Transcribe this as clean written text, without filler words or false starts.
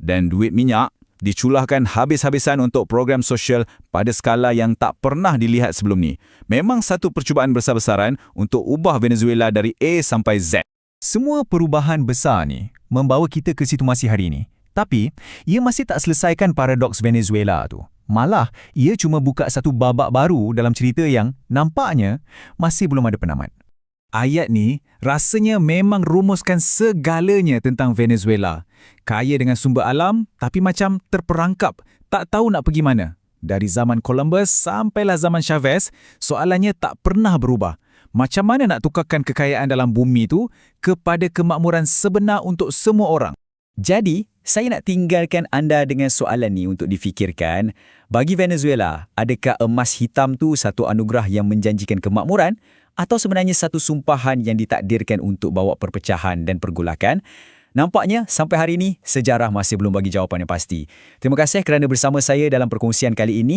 Dan duit minyak dicurahkan habis-habisan untuk program sosial pada skala yang tak pernah dilihat sebelum ni. Memang satu percubaan besar-besaran untuk ubah Venezuela dari A sampai Z. Semua perubahan besar ni membawa kita ke situasi hari ini. Tapi, ia masih tak selesaikan paradoks Venezuela tu. Malah, ia cuma buka satu babak baru dalam cerita yang nampaknya masih belum ada penamat. Ayat ni rasanya memang rumuskan segalanya tentang Venezuela. Kaya dengan sumber alam tapi macam terperangkap, tak tahu nak pergi mana. Dari zaman Columbus sampailah zaman Chavez, soalannya tak pernah berubah. Macam mana nak tukarkan kekayaan dalam bumi tu kepada kemakmuran sebenar untuk semua orang? Jadi, saya nak tinggalkan anda dengan soalan ni untuk difikirkan. Bagi Venezuela, adakah emas hitam tu satu anugerah yang menjanjikan kemakmuran atau sebenarnya satu sumpahan yang ditakdirkan untuk bawa perpecahan dan pergolakan? Nampaknya sampai hari ini sejarah masih belum bagi jawapan yang pasti. Terima kasih kerana bersama saya dalam perkongsian kali ini.